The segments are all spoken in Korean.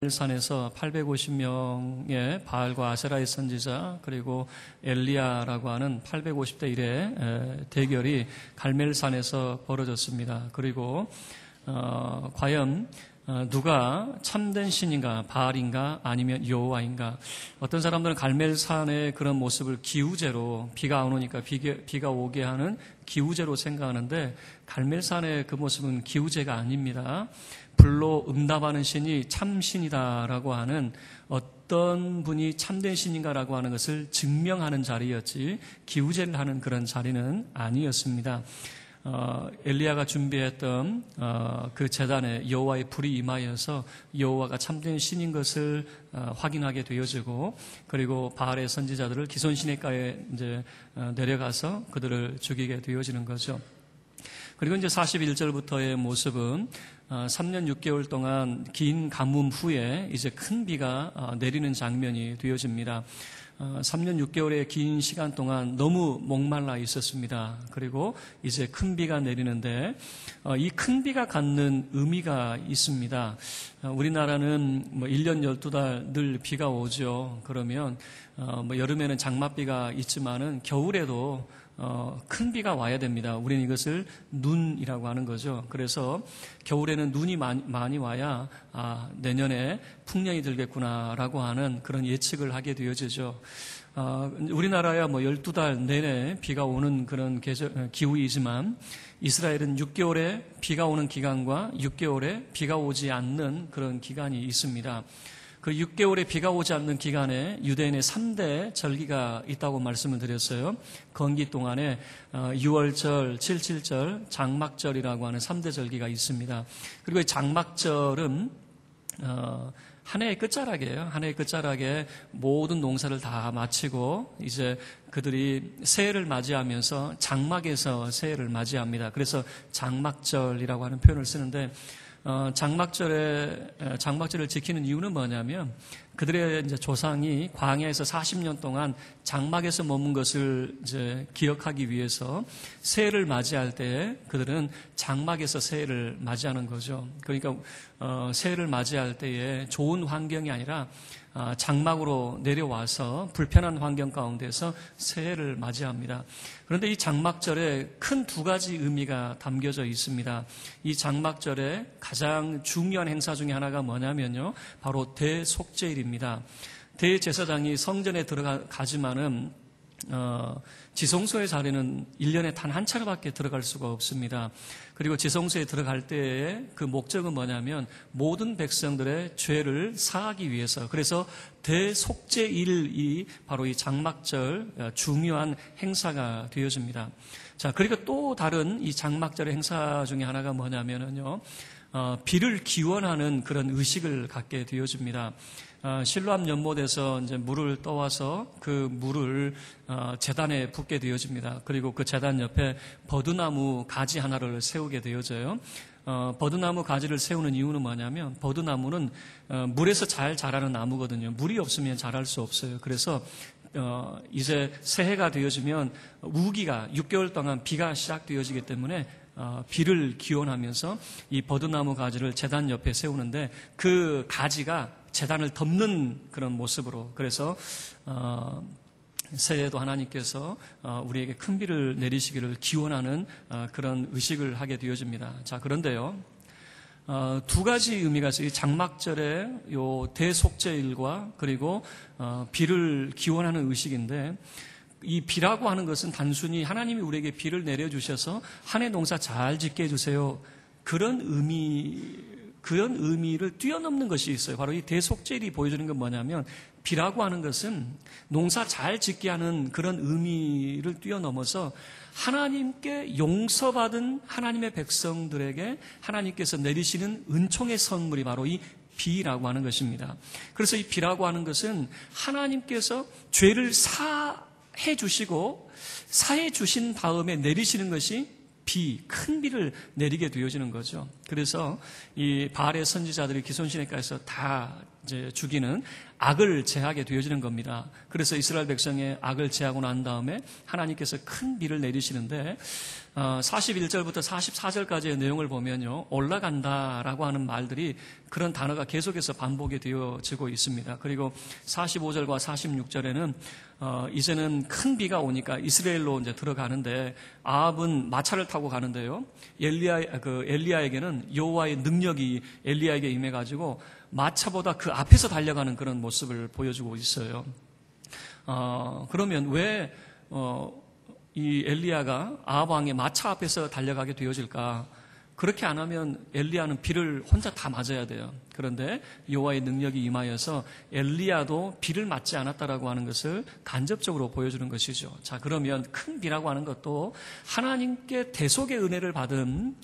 산에서 850명의 바알과 아세라의 선지자 그리고 엘리야라고 하는 850대 1의 대결이 갈멜산에서 벌어졌습니다. 그리고 과연 누가 참된 신인가, 바알인가 아니면 여호와인가? 어떤 사람들은 갈멜산의 그런 모습을 기우제로, 비가 안 오니까 비가 오게 하는 기우제로 생각하는데, 갈멜산의 그 모습은 기우제가 아닙니다. 불로 응답하는 신이 참신이다라고 하는, 어떤 분이 참된 신인가라고 하는 것을 증명하는 자리였지 기우제를 하는 그런 자리는 아니었습니다. 엘리야가 준비했던 그 제단에 여호와의 불이 임하여서 여호와가 참된 신인 것을 확인하게 되어지고, 그리고 바알의 선지자들을 기손 시내가에 이제 내려가서 그들을 죽이게 되어지는 거죠. 그리고 이제 41절부터의 모습은 3년 6개월 동안 긴 가뭄 후에 이제 큰 비가 내리는 장면이 되어집니다. 3년 6개월의 긴 시간 동안 너무 목말라 있었습니다. 그리고 이제 큰 비가 내리는데, 이 큰 비가 갖는 의미가 있습니다. 우리나라는 1년 12달 늘 비가 오죠. 그러면 여름에는 장맛비가 있지만은 겨울에도 큰 비가 와야 됩니다. 우리는 이것을 눈이라고 하는 거죠. 그래서 겨울에는 눈이 많이 와야 내년에 풍년이 들겠구나라고 하는 그런 예측을 하게 되어지죠. 우리나라야 12달 내내 비가 오는 그런 기후이지만, 이스라엘은 6개월에 비가 오는 기간과 6개월에 비가 오지 않는 그런 기간이 있습니다. 그 6개월에 비가 오지 않는 기간에 유대인의 3대 절기가 있다고 말씀을 드렸어요. 건기 동안에 6월절, 77절, 장막절이라고 하는 3대 절기가 있습니다. 그리고 이 장막절은 한 해의 끝자락이에요. 한 해의 끝자락에 모든 농사를 다 마치고 이제 그들이 새해를 맞이하면서 장막에서 새해를 맞이합니다. 그래서 장막절이라고 하는 표현을 쓰는데, 장막절을 지키는 이유는 뭐냐면, 그들의 이제 조상이 광야에서 40년 동안 장막에서 머문 것을 이제 기억하기 위해서 새해를 맞이할 때 그들은 장막에서 새해를 맞이하는 거죠. 그러니까 새해를 맞이할 때에 좋은 환경이 아니라 장막으로 내려와서 불편한 환경 가운데서 새해를 맞이합니다. 그런데 이 장막절에 큰 두 가지 의미가 담겨져 있습니다. 이 장막절에 가장 중요한 행사 중에 하나가 뭐냐면요, 바로 대속죄일입니다. 대제사장이 성전에 들어가지만은 지성소의 자리는 1년에 단 한 차례밖에 들어갈 수가 없습니다. 그리고 지성소에 들어갈 때의 그 목적은 뭐냐면 모든 백성들의 죄를 사하기 위해서, 그래서 대속죄일이 바로 이 장막절 중요한 행사가 되어집니다. 자, 그리고 또 다른 이 장막절의 행사 중에 하나가 뭐냐면요, 비를 기원하는 그런 의식을 갖게 되어집니다. 실로암 연못에서 이제 물을 떠와서 그 물을 제단에 붓게 되어집니다. 그리고 그 제단 옆에 버드나무 가지 하나를 세우게 되어져요. 버드나무 가지를 세우는 이유는 뭐냐면, 버드나무는 물에서 잘 자라는 나무거든요. 물이 없으면 자랄 수 없어요. 그래서 이제 새해가 되어지면 우기가 6개월 동안 비가 시작되어지기 때문에 비를 기원하면서 이 버드나무 가지를 제단 옆에 세우는데, 그 가지가 제단을 덮는 그런 모습으로, 그래서 새해에도 하나님께서 우리에게 큰 비를 내리시기를 기원하는 그런 의식을 하게 되어집니다. 자, 그런데요, 두 가지 의미가 있어요. 이 장막절의 요 대속죄일과 그리고 비를 기원하는 의식인데, 이 비라고 하는 것은 단순히 하나님이 우리에게 비를 내려주셔서 한 해 농사 잘 짓게 해주세요, 그런 의미를 뛰어넘는 것이 있어요. 바로 이 대속죄일이 보여주는 건 뭐냐면, 비라고 하는 것은 농사 잘 짓게 하는 그런 의미를 뛰어넘어서 하나님께 용서받은 하나님의 백성들에게 하나님께서 내리시는 은총의 선물이 바로 이 비라고 하는 것입니다. 그래서 이 비라고 하는 것은 하나님께서 죄를 사해 주시고 사해 주신 다음에 내리시는 것이 비, 큰 비를 내리게 되어지는 거죠. 그래서 이 바알의 선지자들이 기손시내가에서 다 이제 죽이는 악을 제하게 되어지는 겁니다. 그래서 이스라엘 백성의 악을 제하고 난 다음에 하나님께서 큰 비를 내리시는데 41절부터 44절까지의 내용을 보면요, 올라간다라고 하는 말들이 그런 단어가 계속해서 반복이 되어지고 있습니다. 그리고 45절과 46절에는 이제는 큰 비가 오니까 이스라엘로 이제 들어가는데 아합은 마차를 타고 가는데요, 엘리야에게는 여호와의 능력이 엘리야에게 임해가지고 마차보다 그 앞에서 달려가는 그런 모습을 보여주고 있어요. 그러면 왜 이 엘리야가 아합 왕의 마차 앞에서 달려가게 되어질까? 그렇게 안 하면 엘리야는 비를 혼자 다 맞아야 돼요. 그런데 여호와의 능력이 임하여서 엘리야도 비를 맞지 않았다라고 하는 것을 간접적으로 보여주는 것이죠. 자, 그러면 큰 비라고 하는 것도 하나님께 대속의 은혜를 받은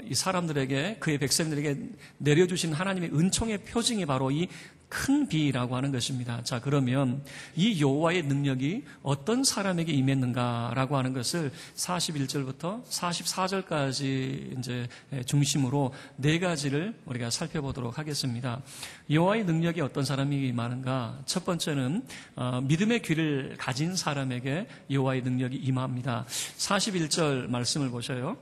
이 사람들에게, 그의 백성들에게 내려주신 하나님의 은총의 표징이 바로 이 큰 비라고 하는 것입니다. 자, 그러면 이 여호와의 능력이 어떤 사람에게 임했는가라고 하는 것을 41절부터 44절까지 이제 중심으로 네 가지를 우리가 살펴보도록 하겠습니다. 여호와의 능력이 어떤 사람에게 임하는가? 첫 번째는 믿음의 귀를 가진 사람에게 여호와의 능력이 임합니다. 41절 말씀을 보셔요.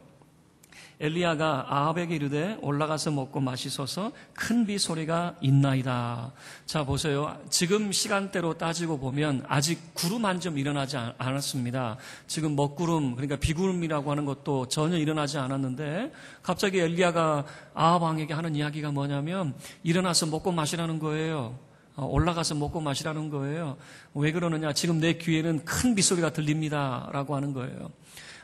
엘리야가 아합에게 이르되 올라가서 먹고 마시소서, 큰 비 소리가 있나이다. 자, 보세요. 지금 시간대로 따지고 보면 아직 구름 한 점 일어나지 않았습니다. 지금 먹구름, 그러니까 비구름이라고 하는 것도 전혀 일어나지 않았는데 갑자기 엘리야가 아합 왕에게 하는 이야기가 뭐냐면 일어나서 먹고 마시라는 거예요. 올라가서 먹고 마시라는 거예요. 왜 그러느냐? 지금 내 귀에는 큰 빗소리가 들립니다 라고 하는 거예요.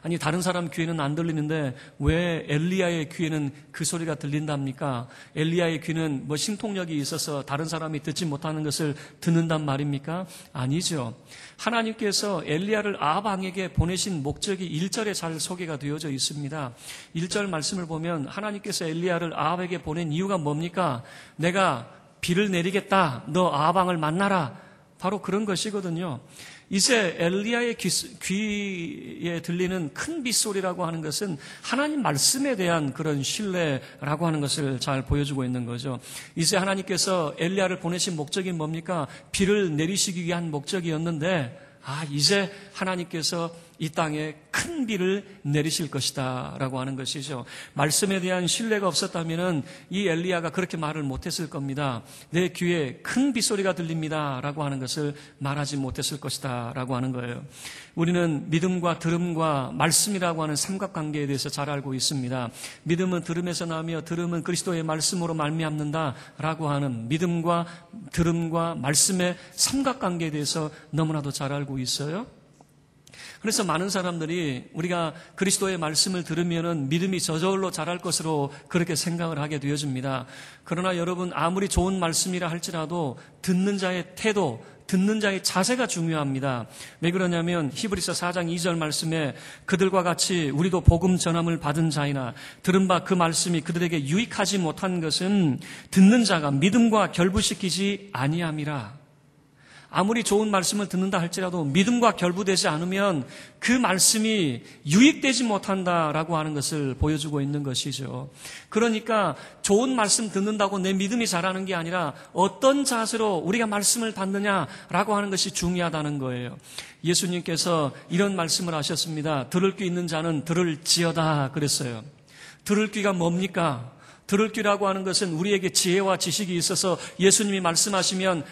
아니, 다른 사람 귀에는 안 들리는데 왜 엘리야의 귀에는 그 소리가 들린답니까? 엘리야의 귀는 뭐 신통력이 있어서 다른 사람이 듣지 못하는 것을 듣는단 말입니까? 아니죠. 하나님께서 엘리야를 아합 왕에게 보내신 목적이 1절에 잘 소개가 되어져 있습니다. 1절 말씀을 보면 하나님께서 엘리야를 아합에게 보낸 이유가 뭡니까? 내가 비를 내리겠다. 너 아합 왕을 만나라. 바로 그런 것이거든요. 이제 엘리야의 귀에 들리는 큰 빗소리라고 하는 것은 하나님 말씀에 대한 그런 신뢰라고 하는 것을 잘 보여주고 있는 거죠. 이제 하나님께서 엘리야를 보내신 목적이 뭡니까? 비를 내리시기 위한 목적이었는데 이제 하나님께서 이 땅에 큰 비를 내리실 것이다 라고 하는 것이죠. 말씀에 대한 신뢰가 없었다면 이 엘리야가 그렇게 말을 못했을 겁니다. 내 귀에 큰 빗소리가 들립니다 라고 하는 것을 말하지 못했을 것이다 라고 하는 거예요. 우리는 믿음과 들음과 말씀이라고 하는 삼각관계에 대해서 잘 알고 있습니다. 믿음은 들음에서 나며 들음은 그리스도의 말씀으로 말미암는다 라고 하는 믿음과 들음과 말씀의 삼각관계에 대해서 너무나도 잘 알고 있어요. 그래서 많은 사람들이 우리가 그리스도의 말씀을 들으면은 믿음이 저절로 자랄 것으로 그렇게 생각을 하게 되어집니다. 그러나 여러분, 아무리 좋은 말씀이라 할지라도 듣는 자의 태도, 듣는 자의 자세가 중요합니다. 왜 그러냐면 히브리서 4장 2절 말씀에 그들과 같이 우리도 복음 전함을 받은 자이나 들은 바 그 말씀이 그들에게 유익하지 못한 것은 듣는 자가 믿음과 결부시키지 아니함이라. 아무리 좋은 말씀을 듣는다 할지라도 믿음과 결부되지 않으면 그 말씀이 유익되지 못한다라고 하는 것을 보여주고 있는 것이죠. 그러니까 좋은 말씀 듣는다고 내 믿음이 자라는 게 아니라 어떤 자세로 우리가 말씀을 받느냐라고 하는 것이 중요하다는 거예요. 예수님께서 이런 말씀을 하셨습니다. 들을 귀 있는 자는 들을지어다 그랬어요. 들을 귀가 뭡니까? 들을 귀라고 하는 것은 우리에게 지혜와 지식이 있어서 예수님이 말씀하시면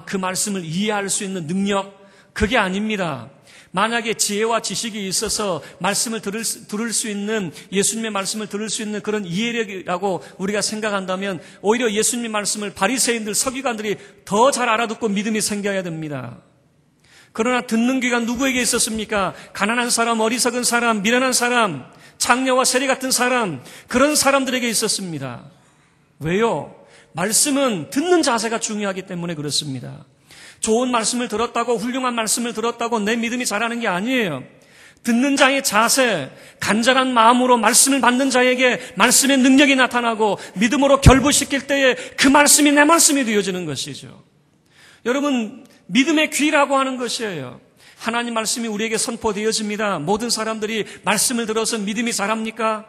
그 말씀을 이해할 수 있는 능력, 그게 아닙니다. 만약에 지혜와 지식이 있어서 말씀을 들을 수 있는, 예수님의 말씀을 들을 수 있는 그런 이해력이라고 우리가 생각한다면 오히려 예수님의 말씀을 바리새인들, 서기관들이 더 잘 알아듣고 믿음이 생겨야 됩니다. 그러나 듣는 귀가 누구에게 있었습니까? 가난한 사람, 어리석은 사람, 미련한 사람, 창녀와 세리 같은 사람, 그런 사람들에게 있었습니다. 왜요? 말씀은 듣는 자세가 중요하기 때문에 그렇습니다. 좋은 말씀을 들었다고, 훌륭한 말씀을 들었다고 내 믿음이 자라는 게 아니에요. 듣는 자의 자세, 간절한 마음으로 말씀을 받는 자에게 말씀의 능력이 나타나고 믿음으로 결부시킬 때에 그 말씀이 내 말씀이 되어지는 것이죠. 여러분, 믿음의 귀라고 하는 것이에요. 하나님 말씀이 우리에게 선포되어집니다. 모든 사람들이 말씀을 들어서 믿음이 자랍니까?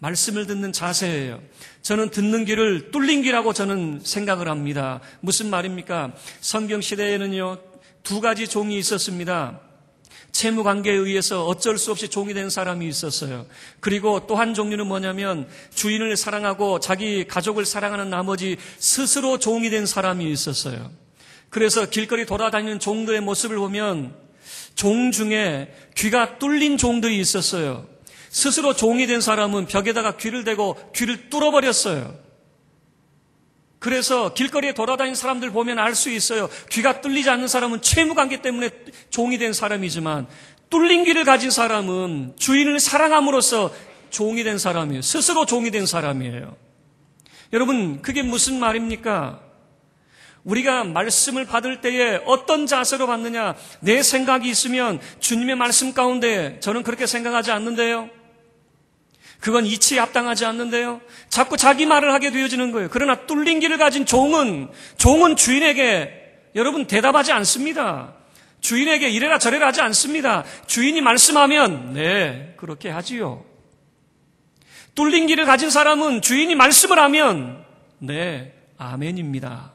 말씀을 듣는 자세예요. 저는 듣는 귀를 뚫린 귀라고 저는 생각을 합니다. 무슨 말입니까? 성경 시대에는요, 두 가지 종이 있었습니다. 채무 관계에 의해서 어쩔 수 없이 종이 된 사람이 있었어요. 그리고 또 한 종류는 뭐냐면 주인을 사랑하고 자기 가족을 사랑하는 나머지 스스로 종이 된 사람이 있었어요. 그래서 길거리 돌아다니는 종들의 모습을 보면 종 중에 귀가 뚫린 종들이 있었어요. 스스로 종이 된 사람은 벽에다가 귀를 대고 귀를 뚫어버렸어요. 그래서 길거리에 돌아다니는 사람들 보면 알 수 있어요. 귀가 뚫리지 않는 사람은 채무관계 때문에 종이 된 사람이지만 뚫린 귀를 가진 사람은 주인을 사랑함으로써 종이 된 사람이에요. 스스로 종이 된 사람이에요. 여러분, 그게 무슨 말입니까? 우리가 말씀을 받을 때에 어떤 자세로 받느냐? 내 생각이 있으면 주님의 말씀 가운데 저는 그렇게 생각하지 않는데요. 그건 이치에 합당하지 않는데요. 자꾸 자기 말을 하게 되어지는 거예요. 그러나 뚫린 귀를 가진 종은 주인에게 여러분 대답하지 않습니다. 주인에게 이래라 저래라 하지 않습니다. 주인이 말씀하면 네, 그렇게 하지요. 뚫린 귀를 가진 사람은 주인이 말씀을 하면 네, 아멘입니다.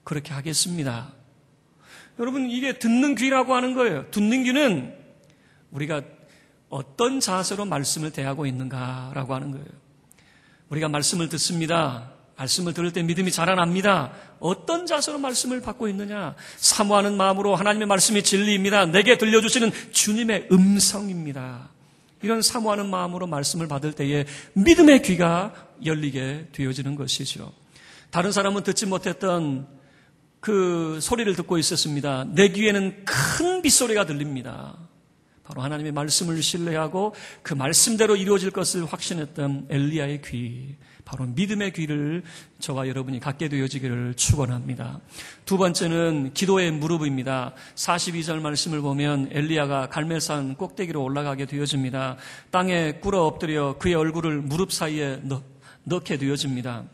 그렇게 하겠습니다. 여러분, 이게 듣는 귀라고 하는 거예요. 듣는 귀는 우리가 어떤 자세로 말씀을 대하고 있는가라고 하는 거예요. 우리가 말씀을 듣습니다. 말씀을 들을 때 믿음이 자라납니다. 어떤 자세로 말씀을 받고 있느냐? 사모하는 마음으로 하나님의 말씀이 진리입니다. 내게 들려주시는 주님의 음성입니다. 이런 사모하는 마음으로 말씀을 받을 때에 믿음의 귀가 열리게 되어지는 것이죠. 다른 사람은 듣지 못했던 그 소리를 듣고 있었습니다. 내 귀에는 큰 빗소리가 들립니다. 바로 하나님의 말씀을 신뢰하고 그 말씀대로 이루어질 것을 확신했던 엘리야의 귀, 바로 믿음의 귀를 저와 여러분이 갖게 되어지기를 축원합니다. 두 번째는 기도의 무릎입니다. 42절 말씀을 보면 엘리야가 갈멜산 꼭대기로 올라가게 되어집니다. 땅에 꿇어 엎드려 그의 얼굴을 무릎 사이에 넣게 되어집니다.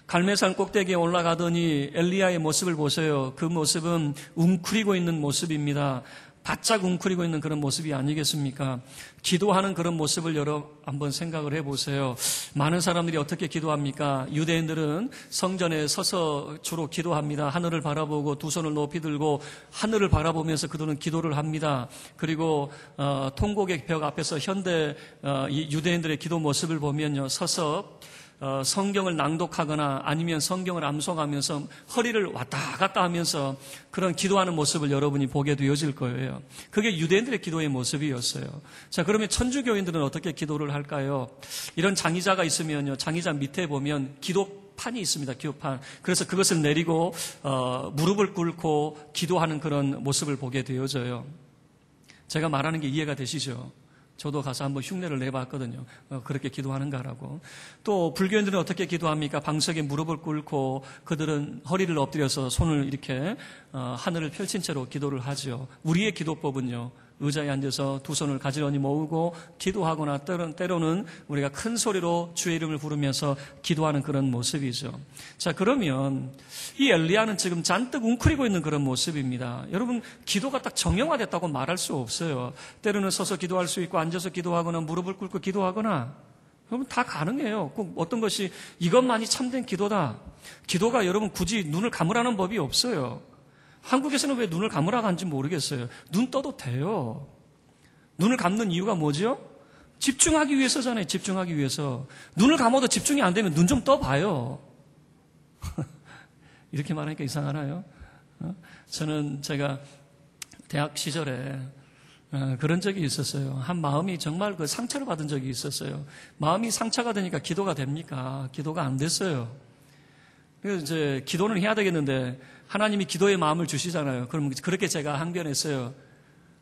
갈멜산 꼭대기에 올라가더니 엘리야의 모습을 보세요. 그 모습은 웅크리고 있는 모습입니다. 바짝 웅크리고 있는 그런 모습이 아니겠습니까? 기도하는 그런 모습을 한번 생각을 해보세요. 많은 사람들이 어떻게 기도합니까? 유대인들은 성전에 서서 주로 기도합니다. 하늘을 바라보고 두 손을 높이 들고 하늘을 바라보면서 그들은 기도를 합니다. 그리고 통곡의 벽 앞에서 현대 유대인들의 기도 모습을 보면요, 서서 성경을 낭독하거나 아니면 성경을 암송하면서 허리를 왔다 갔다 하면서 그런 기도하는 모습을 여러분이 보게 되어질 거예요. 그게 유대인들의 기도의 모습이었어요. 자, 그러면 천주교인들은 어떻게 기도를 할까요? 이런 장의자가 있으면요, 장의자 밑에 보면 기도판이 있습니다. 기도판. 그래서 그것을 내리고 무릎을 꿇고 기도하는 그런 모습을 보게 되어져요. 제가 말하는 게 이해가 되시죠? 저도 가서 한번 흉내를 내봤거든요. 그렇게 기도하는가라고. 또 불교인들은 어떻게 기도합니까? 방석에 무릎을 꿇고 그들은 허리를 엎드려서 손을 이렇게 하늘을 펼친 채로 기도를 하죠. 우리의 기도법은요, 의자에 앉아서 두 손을 가지런히 모으고 기도하거나 때로는 우리가 큰 소리로 주의 이름을 부르면서 기도하는 그런 모습이죠. 자, 그러면 이 엘리야는 지금 잔뜩 웅크리고 있는 그런 모습입니다. 여러분, 기도가 딱 정형화됐다고 말할 수 없어요. 때로는 서서 기도할 수 있고 앉아서 기도하거나 무릎을 꿇고 기도하거나, 여러분 다 가능해요. 꼭 어떤 것이 이것만이 참된 기도다. 기도가 여러분 굳이 눈을 감으라는 법이 없어요. 한국에서는 왜 눈을 감으라고 하는지 모르겠어요. 눈 떠도 돼요. 눈을 감는 이유가 뭐죠? 집중하기 위해서잖아요. 집중하기 위해서. 눈을 감아도 집중이 안 되면 눈 좀 떠봐요. 이렇게 말하니까 이상하나요? 저는 제가 대학 시절에 그런 적이 있었어요. 한 마음이 정말 그 상처를 받은 적이 있었어요. 마음이 상처가 되니까 기도가 됩니까? 기도가 안 됐어요. 그래서 이제 기도는 해야 되겠는데 하나님이 기도의 마음을 주시잖아요. 그럼 그렇게 제가 항변했어요.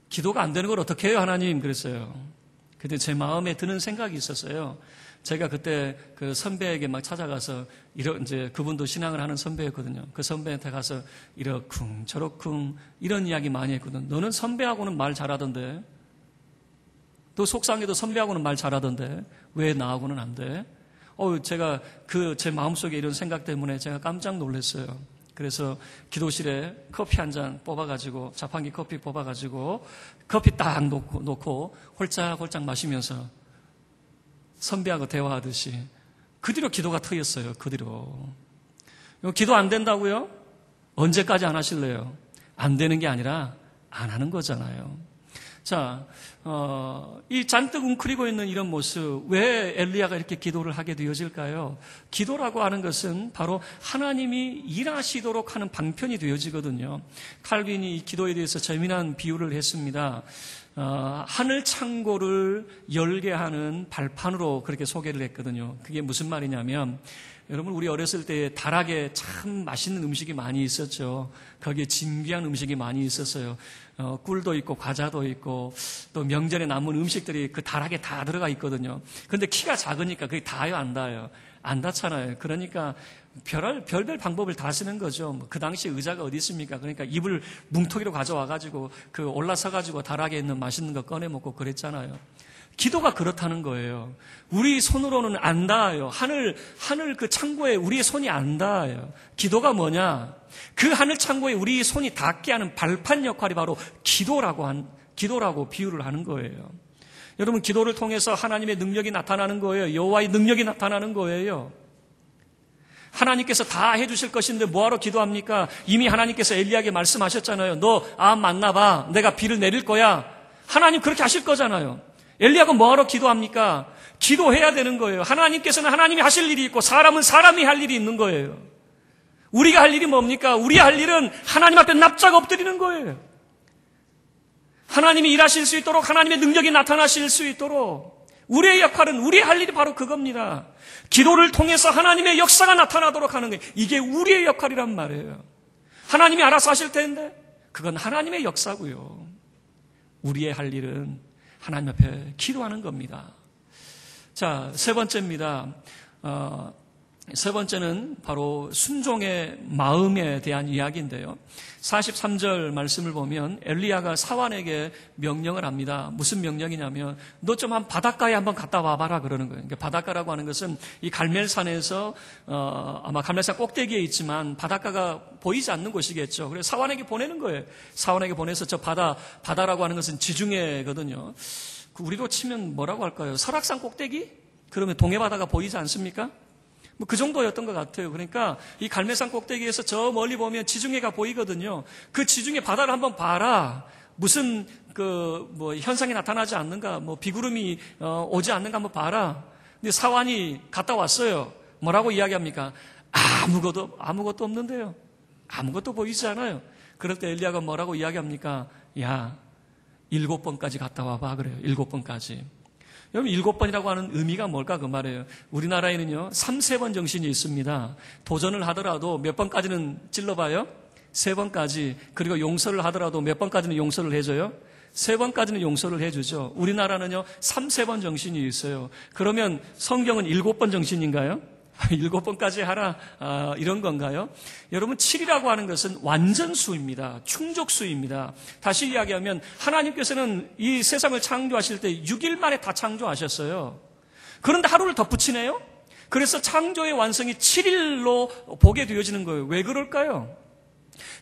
기도가 안 되는 걸 어떻게 해요, 하나님? 그랬어요. 근데 제 마음에 드는 생각이 있었어요. 제가 그때 그 선배에게 막 찾아가서 이제 그분도 신앙을 하는 선배였거든요. 그 선배한테 가서 이러쿵 저러쿵 이런 이야기 많이 했거든. 너는 선배하고는 말 잘하던데, 또 속상해도 선배하고는 말 잘하던데 왜 나하고는 안 돼? 제가 제 마음속에 이런 생각 때문에 제가 깜짝 놀랐어요. 그래서 기도실에 커피 한 잔 뽑아가지고, 자판기 커피 뽑아가지고 커피 딱 놓고 홀짝홀짝 마시면서 선배하고 대화하듯이. 그 뒤로 기도가 트였어요. 그 뒤로. 기도 안 된다고요? 언제까지 안 하실래요? 안 되는 게 아니라 안 하는 거잖아요. 자, 이 잔뜩 웅크리고 있는 이런 모습, 왜 엘리야가 이렇게 기도를 하게 되어질까요? 기도라고 하는 것은 바로 하나님이 일하시도록 하는 방편이 되어지거든요. 칼빈이 이 기도에 대해서 재미난 비유를 했습니다. 하늘 창고를 열게 하는 발판으로 그렇게 소개를 했거든요. 그게 무슨 말이냐면, 여러분 우리 어렸을 때 다락에 참 맛있는 음식이 많이 있었죠. 거기에 진귀한 음식이 많이 있었어요. 꿀도 있고 과자도 있고 또 명절에 남은 음식들이 그 다락에 다 들어가 있거든요. 그런데 키가 작으니까 그게 닿아요, 안 닿아요? 안 닿잖아요. 그러니까 별별 방법을 다 쓰는 거죠. 그 당시 의자가 어디 있습니까? 그러니까 이불 뭉텅이로 가져와가지고 그 올라서가지고 다락에 있는 맛있는 거 꺼내 먹고 그랬잖아요. 기도가 그렇다는 거예요. 우리 손으로는 안 닿아요. 하늘 그 창고에 우리의 손이 안 닿아요. 기도가 그 하늘 창고에 우리 손이 닿게 하는 발판 역할이 바로 기도라고 비유를 하는 거예요. 여러분, 기도를 통해서 하나님의 능력이 나타나는 거예요. 여호와의 능력이 나타나는 거예요. 하나님께서 다 해주실 것인데 뭐하러 기도합니까? 이미 하나님께서 엘리야에게 말씀하셨잖아요. 너 아합 만나봐. 내가 비를 내릴 거야. 하나님 그렇게 하실 거잖아요. 엘리야가 뭐하러 기도합니까? 기도해야 되는 거예요. 하나님께서는 하나님이 하실 일이 있고 사람은 사람이 할 일이 있는 거예요. 우리가 할 일이 뭡니까? 우리 할 일은 하나님 앞에 납작 엎드리는 거예요. 하나님이 일하실 수 있도록, 하나님의 능력이 나타나실 수 있도록 우리의 역할은, 우리의 할 일이 바로 그겁니다. 기도를 통해서 하나님의 역사가 나타나도록 하는 거예요. 이게 우리의 역할이란 말이에요. 하나님이 알아서 하실 텐데 그건 하나님의 역사고요. 우리의 할 일은 하나님 앞에 기도하는 겁니다. 자, 세 번째입니다. 세 번째는 바로 순종의 마음에 대한 이야기인데요. 43절 말씀을 보면 엘리야가 사환에게 명령을 합니다. 무슨 명령이냐면 너 좀 한 바닷가에 한번 갔다 와봐라 그러는 거예요. 그러니까 바닷가라고 하는 것은 이 갈멜산에서 아마 갈멜산 꼭대기에 있지만 바닷가가 보이지 않는 곳이겠죠. 그래서 사환에게 보내는 거예요. 사환에게 보내서 저 바다라고 하는 것은 지중해거든요. 우리로 치면 뭐라고 할까요? 설악산 꼭대기? 그러면 동해바다가 보이지 않습니까? 그 정도였던 것 같아요. 그러니까 이 갈멜산 꼭대기에서 저 멀리 보면 지중해가 보이거든요. 그 지중해 바다를 한번 봐라. 무슨 현상이 나타나지 않는가? 비구름이 오지 않는가 한번 봐라. 근데 사환이 갔다 왔어요. 뭐라고 이야기합니까? 아무것도 없는데요. 아무것도 보이지 않아요. 그럴 때 엘리야가 뭐라고 이야기합니까? 야, 7번까지 갔다 와봐 그래요. 7번까지. 여러분 7번이라고 하는 의미가 뭘까 그 말이에요. 우리나라에는요 3번 정신이 있습니다. 도전을 하더라도 몇 번까지는 찔러봐요? 3번까지. 그리고 용서를 하더라도 몇 번까지는 용서를 해줘요? 3번까지는 용서를 해주죠. 우리나라는요 3번 정신이 있어요. 그러면 성경은 7번 정신인가요? 7번까지 하라 이런 건가요? 여러분 7이라고 하는 것은 완전수입니다. 충족수입니다. 다시 이야기하면 하나님께서는 이 세상을 창조하실 때 6일 만에 다 창조하셨어요. 그런데 하루를 덧붙이네요. 그래서 창조의 완성이 7일로 보게 되어지는 거예요. 왜 그럴까요?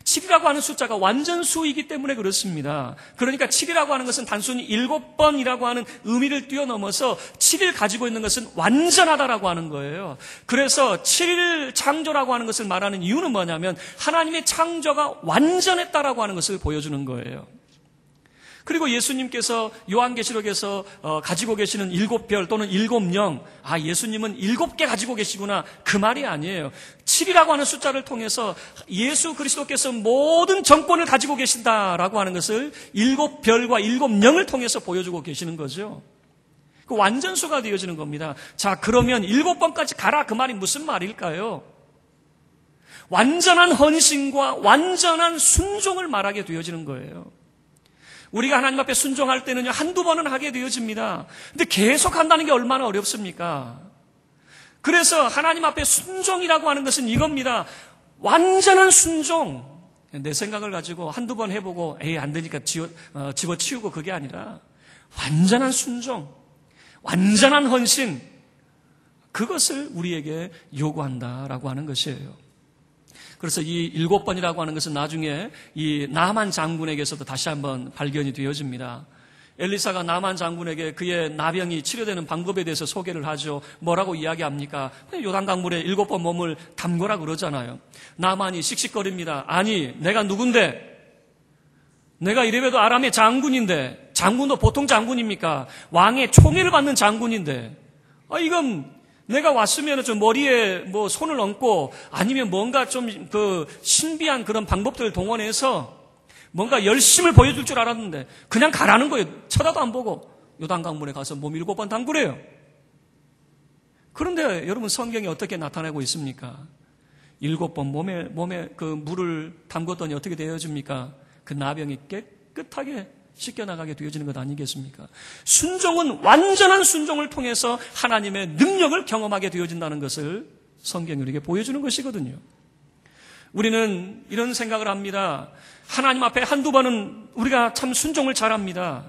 7이라고 하는 숫자가 완전수이기 때문에 그렇습니다. 그러니까 7이라고 하는 것은 단순히 7번이라고 하는 의미를 뛰어넘어서 7을 가지고 있는 것은 완전하다라고 하는 거예요. 그래서 7일 창조라고 하는 것을 말하는 이유는 뭐냐면 하나님의 창조가 완전했다라고 하는 것을 보여주는 거예요. 그리고 예수님께서 요한계시록에서 가지고 계시는 7별 또는 7영, 예수님은 7개 가지고 계시구나, 그 말이 아니에요. 7이라고 하는 숫자를 통해서 예수 그리스도께서 모든 정권을 가지고 계신다라고 하는 것을 7별과 7영을 통해서 보여주고 계시는 거죠. 그 완전수가 되어지는 겁니다. 자, 그러면 7번까지 가라, 그 말이 무슨 말일까요? 완전한 헌신과 완전한 순종을 말하게 되어지는 거예요. 우리가 하나님 앞에 순종할 때는요, 한두 번은 하게 되어집니다. 근데 계속 한다는 게 얼마나 어렵습니까? 그래서 하나님 앞에 순종이라고 하는 것은 이겁니다. 완전한 순종. 내 생각을 가지고 한두 번 해보고 안 되니까 집어치우고 그게 아니라 완전한 순종, 완전한 헌신, 그것을 우리에게 요구한다라고 하는 것이에요. 그래서 이 7번이라고 하는 것은 나중에 이 나만 장군에게서도 다시 한번 발견이 되어집니다. 엘리사가 나만 장군에게 그의 나병이 치료되는 방법에 대해서 소개를 하죠. 뭐라고 이야기합니까? 요단강물에 7번 몸을 담그라 그러잖아요. 나만이 씩씩거립니다. 아니, 내가 누군데? 내가 이래봬도 아람의 장군인데, 장군도 보통 장군입니까? 왕의 총애를 받는 장군인데, 이건 내가 왔으면 좀 머리에 뭐 손을 얹고 아니면 뭔가 좀 신비한 그런 방법들을 동원해서 뭔가 열심을 보여줄 줄 알았는데 그냥 가라는 거예요. 쳐다도 안 보고 요단강물에 가서 몸 7번 담그래요. 그런데 여러분 성경이 어떻게 나타내고 있습니까? 7번 몸에 그 물을 담궜더니 어떻게 되어집니까? 그 나병이 깨끗하게 씻겨나가게 되어지는 것 아니겠습니까? 순종은 완전한 순종을 통해서 하나님의 능력을 경험하게 되어진다는 것을 성경이 우리에게 보여주는 것이거든요. 우리는 이런 생각을 합니다. 하나님 앞에 한두 번은 우리가 참 순종을 잘합니다.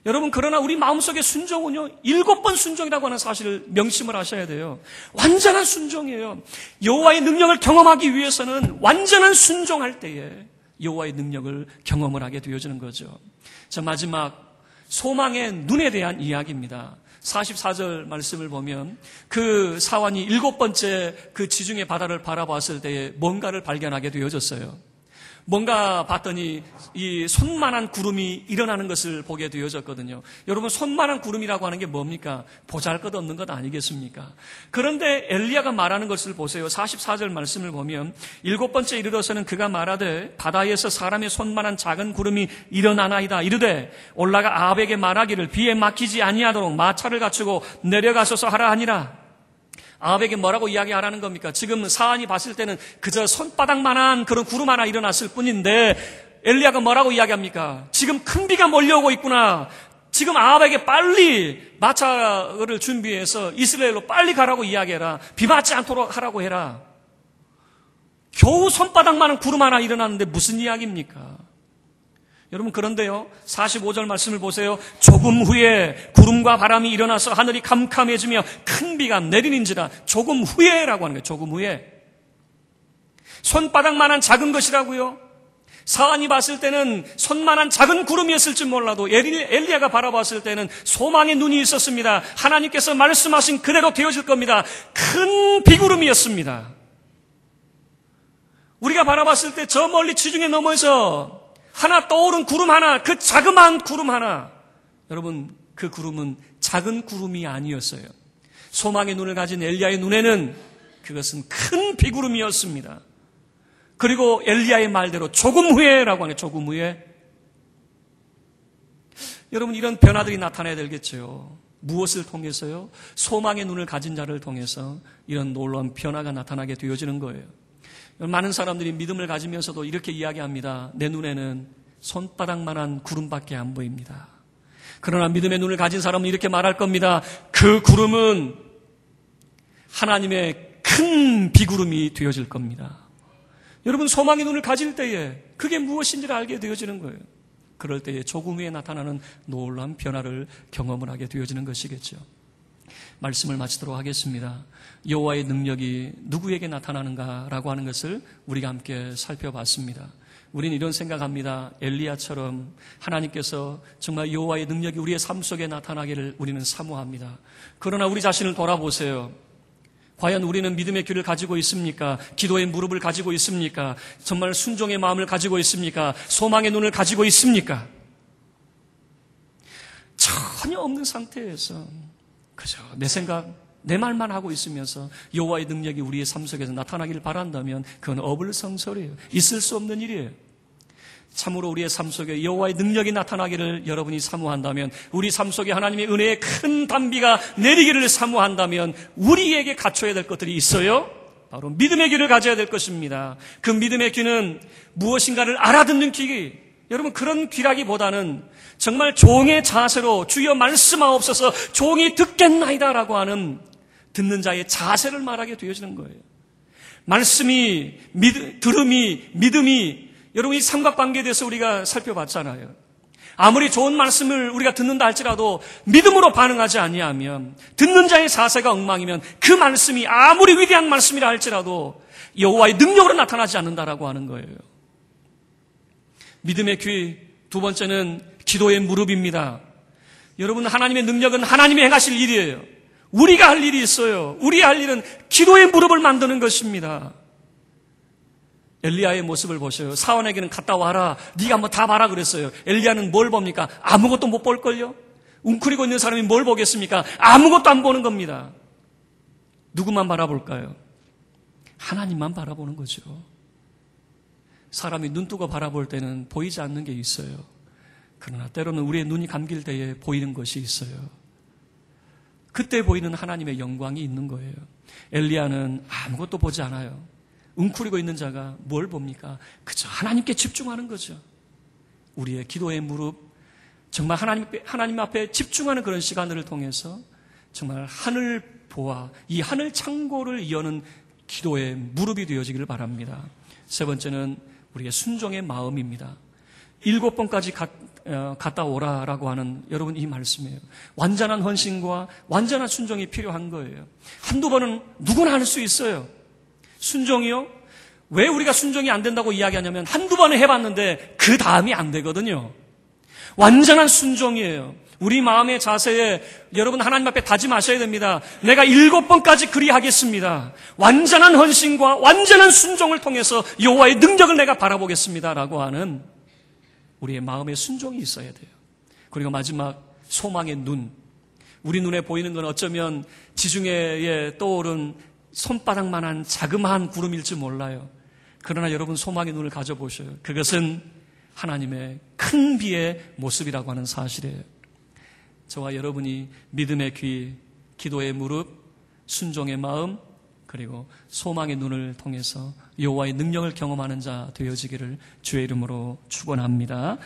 여러분, 그러나 우리 마음속의 순종은요, 7번 순종이라고 하는 사실을 명심을 하셔야 돼요. 완전한 순종이에요. 여호와의 능력을 경험하기 위해서는 완전한 순종할 때에 여호와의 능력을 경험을 하게 되어지는 거죠. 자, 마지막 소망의 눈에 대한 이야기입니다. 44절 말씀을 보면 그 사환이 7번째 그 지중해 바다를 바라봤을 때에 뭔가를 발견하게 되어졌어요. 뭔가 봤더니 이 손만한 구름이 일어나는 것을 보게 되어졌거든요. 여러분, 손만한 구름이라고 하는 게 뭡니까? 보잘것없는 것 아니겠습니까? 그런데 엘리야가 말하는 것을 보세요. 44절 말씀을 보면 7번째 이르러서는 그가 말하되 바다에서 사람의 손만한 작은 구름이 일어나나이다. 이르되 올라가 아합에게 말하기를 비에 막히지 아니하도록 마차를 갖추고 내려가소서 하라 하니라. 아합에게 뭐라고 이야기하라는 겁니까? 지금 사안이 봤을 때는 그저 손바닥만한 그런 구름 하나 일어났을 뿐인데 엘리야가 뭐라고 이야기합니까? 지금 큰 비가 몰려오고 있구나. 지금 아합에게 빨리 마차를 준비해서 이스라엘로 빨리 가라고 이야기해라. 비 맞지 않도록 하라고 해라. 겨우 손바닥만한 구름 하나 일어났는데 무슨 이야기입니까? 여러분, 그런데요, 45절 말씀을 보세요. 조금 후에 구름과 바람이 일어나서 하늘이 캄캄해지며 큰 비가 내리는지라. 조금 후에라고 하는 거예요. 조금 후에. 손바닥만한 작은 것이라고요. 사안이 봤을 때는 손만한 작은 구름이었을지 몰라도 엘리야가 바라봤을 때는 소망의 눈이 있었습니다. 하나님께서 말씀하신 그대로 되어질 겁니다. 큰 비구름이었습니다. 우리가 바라봤을 때 저 멀리 지중해 너머에서 하나 떠오른 구름 하나, 그 자그마한 구름 하나. 여러분, 그 구름은 작은 구름이 아니었어요. 소망의 눈을 가진 엘리야의 눈에는 그것은 큰 비구름이었습니다. 그리고 엘리야의 말대로 조금 후에라고 하네요. 조금 후에. 여러분, 이런 변화들이 나타나야 되겠죠. 무엇을 통해서요? 소망의 눈을 가진 자를 통해서 이런 놀라운 변화가 나타나게 되어지는 거예요. 많은 사람들이 믿음을 가지면서도 이렇게 이야기합니다. 내 눈에는 손바닥만한 구름밖에 안 보입니다. 그러나 믿음의 눈을 가진 사람은 이렇게 말할 겁니다. 그 구름은 하나님의 큰 비구름이 되어질 겁니다. 여러분, 소망의 눈을 가질 때에 그게 무엇인지를 알게 되어지는 거예요. 그럴 때에 조금 후에 나타나는 놀라운 변화를 경험을 하게 되어지는 것이겠죠. 말씀을 마치도록 하겠습니다. 여호와의 능력이 누구에게 나타나는가라고 하는 것을 우리가 함께 살펴봤습니다. 우리는 이런 생각합니다. 엘리야처럼 하나님께서 정말 여호와의 능력이 우리의 삶 속에 나타나기를 우리는 사모합니다. 그러나 우리 자신을 돌아보세요. 과연 우리는 믿음의 귀를 가지고 있습니까? 기도의 무릎을 가지고 있습니까? 정말 순종의 마음을 가지고 있습니까? 소망의 눈을 가지고 있습니까? 전혀 없는 상태에서 그죠? 내 생각, 내 말만 하고 있으면서 여호와의 능력이 우리의 삶 속에서 나타나기를 바란다면 그건 어불성설이에요. 있을 수 없는 일이에요. 참으로 우리의 삶 속에 여호와의 능력이 나타나기를 여러분이 사모한다면, 우리 삶 속에 하나님의 은혜의 큰 단비가 내리기를 사모한다면 우리에게 갖춰야 될 것들이 있어요. 바로 믿음의 귀를 가져야 될 것입니다. 그 믿음의 귀는 무엇인가를 알아듣는 귀. 여러분, 그런 귀라기보다는 정말 종의 자세로 주여 말씀하옵소서 종이 듣겠나이다라고 하는 듣는 자의 자세를 말하게 되어지는 거예요. 말씀이, 들음이, 믿음이, 여러분, 이 삼각관계에 대해서 우리가 살펴봤잖아요. 아무리 좋은 말씀을 우리가 듣는다 할지라도 믿음으로 반응하지 아니하면, 듣는 자의 자세가 엉망이면 그 말씀이 아무리 위대한 말씀이라 할지라도 여호와의 능력으로 나타나지 않는다라고 하는 거예요. 믿음의 귀, 두 번째는 기도의 무릎입니다. 여러분, 하나님의 능력은 하나님이 행하실 일이에요. 우리가 할 일이 있어요. 우리가 할 일은 기도의 무릎을 만드는 것입니다. 엘리야의 모습을 보셔요. 사원에게는 갔다 와라. 네가 한번 다 봐라 그랬어요. 엘리야는 뭘 봅니까? 아무것도 못 볼걸요? 웅크리고 있는 사람이 뭘 보겠습니까? 아무것도 안 보는 겁니다. 누구만 바라볼까요? 하나님만 바라보는 거죠. 사람이 눈 뜨고 바라볼 때는 보이지 않는 게 있어요. 그러나 때로는 우리의 눈이 감길 때에 보이는 것이 있어요. 그때 보이는 하나님의 영광이 있는 거예요. 엘리야는 아무것도 보지 않아요. 웅크리고 있는 자가 뭘 봅니까? 그저 하나님께 집중하는 거죠. 우리의 기도의 무릎, 정말 하나님 앞에 집중하는 그런 시간들을 통해서 정말 하늘 보아 이 하늘 창고를 여는 기도의 무릎이 되어지기를 바랍니다. 세 번째는 우리의 순종의 마음입니다. 7번까지 갔다 오라라고 하는 여러분 이 말씀이에요. 완전한 헌신과 완전한 순종이 필요한 거예요. 한두 번은 누구나 할 수 있어요. 순종이요? 왜 우리가 순종이 안 된다고 이야기하냐면 한두 번은 해봤는데 그 다음이 안 되거든요. 완전한 순종이에요. 우리 마음의 자세에 여러분 하나님 앞에 다짐하셔야 됩니다. 내가 7번까지 그리하겠습니다. 완전한 헌신과 완전한 순종을 통해서 여호와의 능력을 내가 바라보겠습니다. 라고 하는 우리의 마음의 순종이 있어야 돼요. 그리고 마지막 소망의 눈. 우리 눈에 보이는 건 어쩌면 지중해에 떠오른 손바닥만한 자그마한 구름일지 몰라요. 그러나 여러분 소망의 눈을 가져보셔요. 그것은 하나님의 큰 비의 모습이라고 하는 사실이에요. 저와 여러분이 믿음의 귀, 기도의 무릎, 순종의 마음, 그리고 소망의 눈을 통해서 여호와의 능력을 경험하는 자 되어지기를 주의 이름으로 축원합니다.